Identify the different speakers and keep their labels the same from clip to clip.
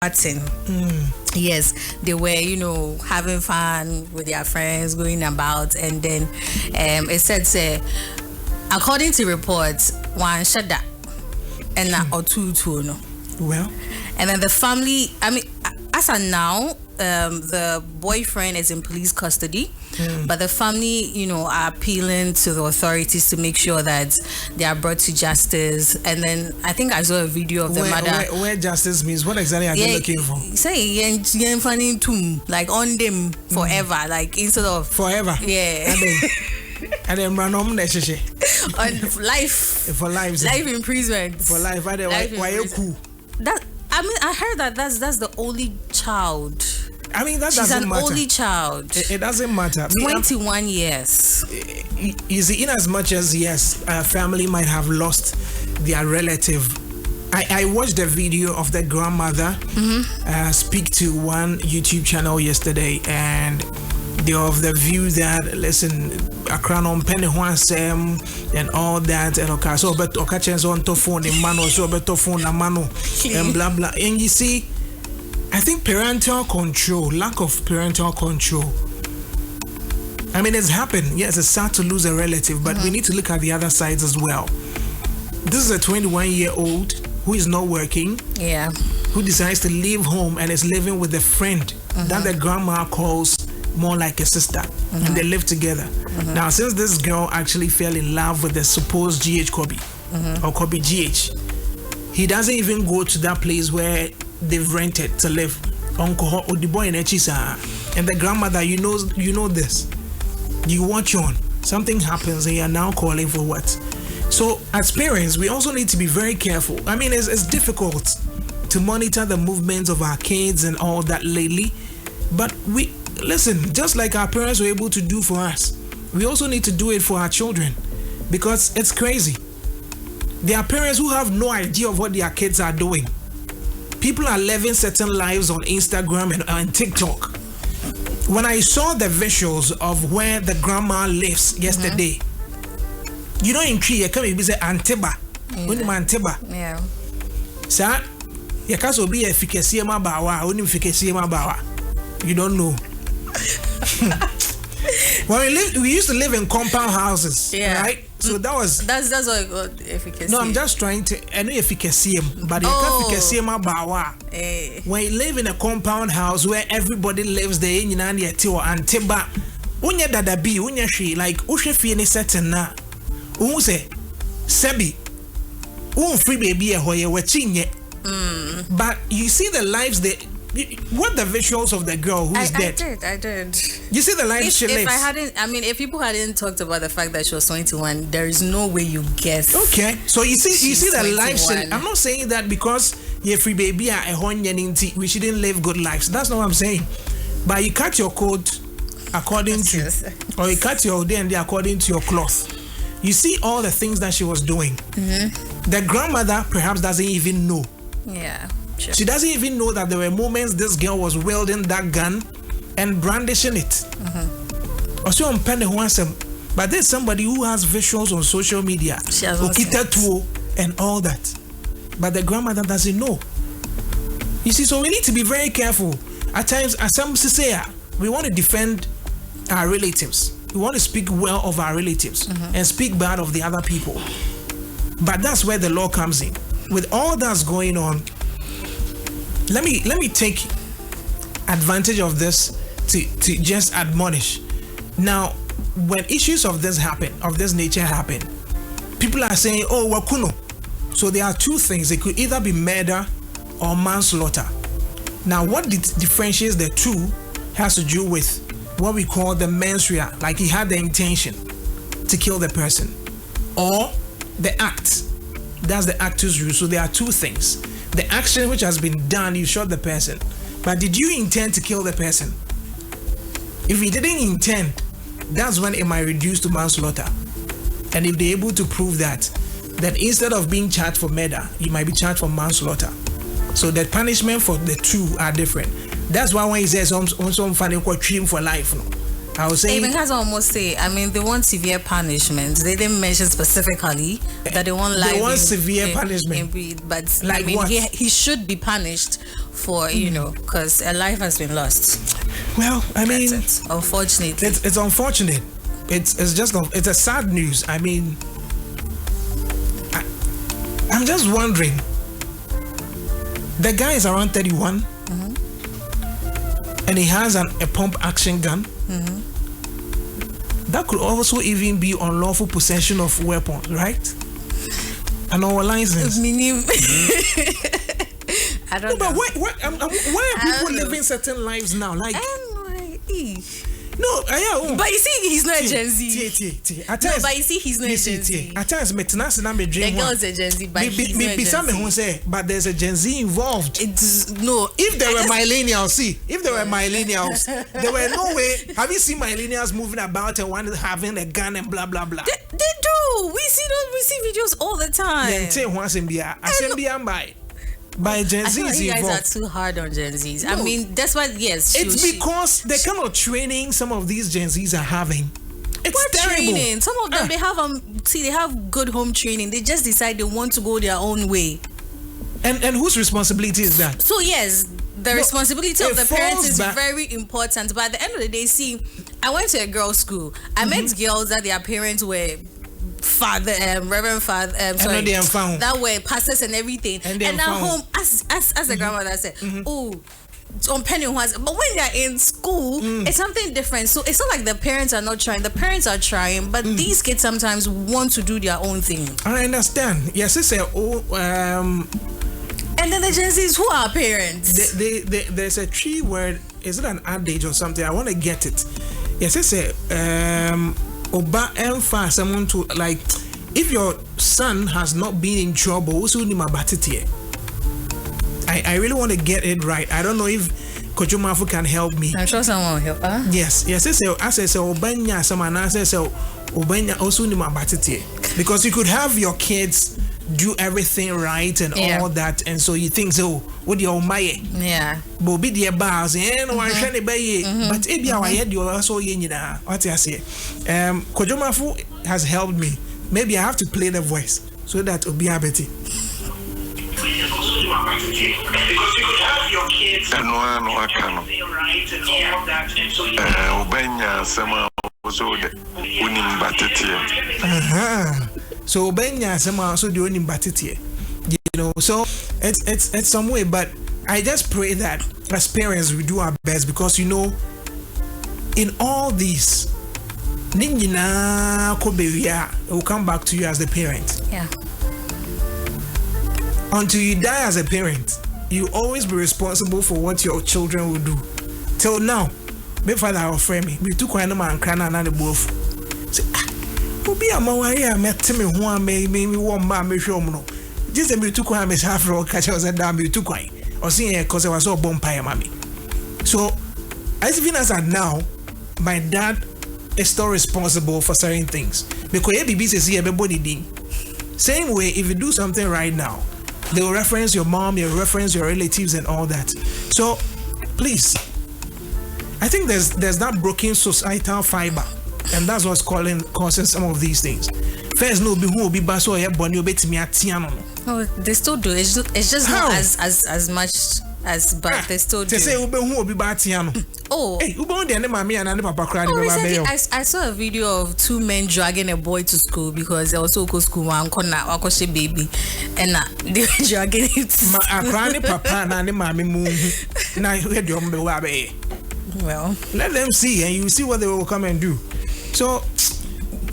Speaker 1: partying. Yes, they were, having fun with their friends, going about, and then it said, say, according to reports, one shut that and or two, no.
Speaker 2: Well,
Speaker 1: and then the family, I mean, as of now, the boyfriend is in police custody, but the family, are appealing to the authorities to make sure that they are brought to justice. And then I think I saw a video of the mother.
Speaker 2: Where justice means, what exactly are they looking for?
Speaker 1: Say, like on them forever, like instead of
Speaker 2: forever.
Speaker 1: Yeah.
Speaker 2: And then run on necessary.
Speaker 1: On life.
Speaker 2: For life.
Speaker 1: Life imprisonment.
Speaker 2: For life. Why you cool?
Speaker 1: That, I mean, I heard that that's the only child.
Speaker 2: I mean, that
Speaker 1: She's
Speaker 2: doesn't matter.
Speaker 1: She's an only child.
Speaker 2: It doesn't matter.
Speaker 1: 21 years.
Speaker 2: You see, in as much as, yes, a family might have lost their relative, I watched the video of the grandmother speak to one YouTube channel yesterday, and they are of the view that, listen, a crown on penny one and all that, and okay, so but okay, on to phone in mano, so better phone a mano, and blah blah. And you see, I think parental control, lack of parental control. I mean, it's happened. Yes, it's sad to lose a relative, but we need to look at the other sides as well. This is a 21-year-old who is not working.
Speaker 1: Yeah.
Speaker 2: Who decides to leave home and is living with a friend that the grandma calls more like a sister, and they live together. Now, since this girl actually fell in love with the supposed GH Kobby, or Kobby GH, he doesn't even go to that place where they've rented to live. Uncle or the boy in Echisa, and the grandmother, you know this. You watch on, something happens, and you are now calling for what? So, as parents, we also need to be very careful. I mean, it's difficult to monitor the movements of our kids and all that lately, but listen, just like our parents were able to do for us, we also need to do it for our children, because it's crazy. There are parents who have no idea of what their kids are doing. People are living certain lives on Instagram and TikTok. When I saw the visuals of where the grandma lives yesterday, in Tree, you can be say Antiba. When Antiba.
Speaker 1: Yeah.
Speaker 2: Sir, you can't be a fikesima bawa, only fikesima bawa. You don't know. When we used to live in compound houses, right? So that's
Speaker 1: what I got efficacy.
Speaker 2: No, I'm just trying to. I know efficacy, but you can't efficacy bawa. When you live in a compound house where everybody lives there, you know, and Antiba, unya dadabi, unya she like ushe fi any certain na, say sebi, free baby a hoye wachinye. But you see the lives that. What the visuals of the girl who is dead?
Speaker 1: I did.
Speaker 2: You see the life she lives.
Speaker 1: If people hadn't talked about the fact that she was 21, there is no way you guess.
Speaker 2: Okay, so you see the life. I'm not saying that because you're free baby we shouldn't live good lives. That's not what I'm saying. But you cut your coat according to, or you cut your day and day according to your cloth. You see all the things that she was doing. The grandmother perhaps doesn't even know.
Speaker 1: Yeah. Sure.
Speaker 2: She doesn't even know that there were moments this girl was wielding that gun and brandishing it. Also on penny but there's somebody who has visuals on social media, and all that. But the grandmother doesn't know. You see, so we need to be very careful. At times, as some say, we want to defend our relatives. We want to speak well of our relatives and speak bad of the other people. But that's where the law comes in. With all that's going on, let me take advantage of this to just admonish. Now, when issues of this nature happen, people are saying, oh, wakuno. So there are two things. It could either be murder or manslaughter. Now, what differentiates the two has to do with what we call the mens rea, like he had the intention to kill the person, or the act. That's the actus reus. So there are two things. The action which has been done, you shot the person. But did you intend to kill the person? If you didn't intend, that's when it might reduce to manslaughter. And if they're able to prove that, then instead of being charged for murder, you might be charged for manslaughter. So the punishment for the two are different. That's why when he says some funny called treat for life, no? I was saying,
Speaker 1: even has almost say, I mean, they want severe punishment. They didn't mention specifically that they want life.
Speaker 2: They want severe punishment,
Speaker 1: but
Speaker 2: like
Speaker 1: I mean,
Speaker 2: what?
Speaker 1: he should be punished for because a life has been lost.
Speaker 2: Well, I mean,
Speaker 1: unfortunately,
Speaker 2: it's unfortunate. It's just it's a sad news. I mean, I'm just wondering. The guy is around 31, and he has a pump action gun. That could also even be unlawful possession of weapons, right? And our license.
Speaker 1: I don't know.
Speaker 2: But why are people living certain lives now? Like, no,
Speaker 1: but you see, he's not a Gen Z.
Speaker 2: But
Speaker 1: you see, he's not a Gen Z.
Speaker 2: At times, the
Speaker 1: girl's a Gen Z, but he's not a Gen Z.
Speaker 2: But there's a Gen Z involved. If there were millennials, there were no way. Have you seen millennials moving about and one having a gun and blah blah blah?
Speaker 1: They do. We see videos all the time.
Speaker 2: By Gen
Speaker 1: I
Speaker 2: Z
Speaker 1: think
Speaker 2: is
Speaker 1: you guys
Speaker 2: involved.
Speaker 1: are too hard on Gen Zs.
Speaker 2: No.
Speaker 1: I mean, that's why, yes.
Speaker 2: It's because the kind of training some of these Gen Zs are having. It's terrible.
Speaker 1: Training? Some of them, they have good home training. They just decide they want to go their own way.
Speaker 2: And whose responsibility is that?
Speaker 1: So, yes, the responsibility of the parents is very important. But at the end of the day, see, I went to a girls' school. I met girls that their parents were reverend father, that were pastors and everything, and at home, as the grandmother said, on penny ones. But when they're in school, it's something different. So it's not like the parents are not trying. The parents are trying, but these kids sometimes want to do their own thing.
Speaker 2: I understand. Yes, it's and
Speaker 1: then the Gen Zs who are parents.
Speaker 2: There's a tree word. Is it an adage or something? I want to get it. Yes, it's Oba emphasize someone to, like, if your son has not been in trouble, I really want to get it right. I don't know if Kojumafu can help me.
Speaker 1: I'm sure someone will help.
Speaker 2: Yes, I say Obanya someone says Obanya also because you could have your kids do everything right and all that, and so you think so what your maye but be the bars and one shiny bay, but if you are head you also what I say. Kojomafu has helped me. Maybe I have to play the voice so that will be a better. Because you could have your kids and one right and all that, and so you Obenya some also the winning battery. So Obenya some also the winning battery. So it's some way, but I just pray that as parents we do our best, because in all these Ninjina Kobby will come back to you as the parent.
Speaker 1: Yeah.
Speaker 2: Until you die as a parent, you always be responsible for what your children will do. Till now, my father will frame me. We took one man crying and the both. Say, be a mawari, I met me one, me one man, me show no. Just a me took one, Miss half row, catch us a damn me took one. Or seeing her because I was so bonfire, mammy. So, as even as I now, my dad is still responsible for certain things. Because baby says here, everybody ding. Same way, if you do something right now, they will reference your mom, they will reference your relatives and all that. So, please, I think there's that broken societal fiber, and that's what's causing some of these things. First, no, who will be baso or born you bet me at Tiano.
Speaker 1: Oh, they still do. It's just not as much as, but they still do.
Speaker 2: They say who will be Batiano.
Speaker 1: Oh,
Speaker 2: hey, who born the mammy and papa crying?
Speaker 1: Recently, I saw a video of two men dragging a boy to school because they also go school one corner Akoshe baby, and they were dragging him to school.
Speaker 2: Crying papa and mammy moon. Now you heard your baby.
Speaker 1: Well,
Speaker 2: let them see, and you see what they will come and do. So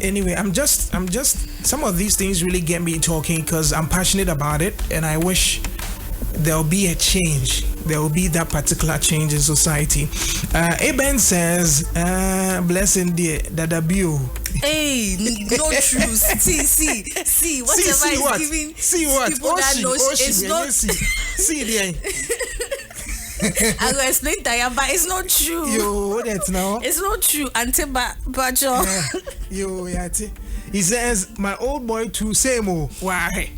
Speaker 2: anyway, I'm just some of these things really get me talking because I'm passionate about it, and I wish there'll be a change. There will be that particular change in society. Eben says, blessing dear, Dadabio.
Speaker 1: Hey, no truth. See, whatever is giving people that notion, it's not.
Speaker 2: See the
Speaker 1: I will explain that, but it's not true.
Speaker 2: Yo, that's now.
Speaker 1: It's not true until Bajo.
Speaker 2: Yo, yati. He says, my old boy too, same o. Why?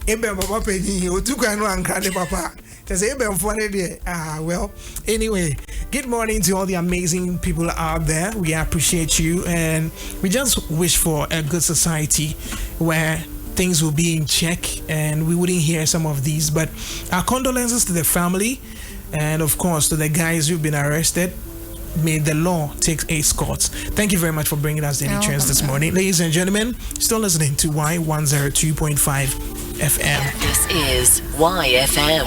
Speaker 2: Eben papa penny, o tu kwanu ankane papa. Just Eben funny there. Well, anyway, Good morning to all the amazing people out there. We appreciate you, and we just wish for a good society where things will be in check and we wouldn't hear some of these. But our condolences to the family and, of course, to the guys who've been arrested. May the law take its course. Thank you very much for bringing us Daily Trends this morning. Ladies and gentlemen, still listening to Y102.5 FM.
Speaker 3: This is YFM.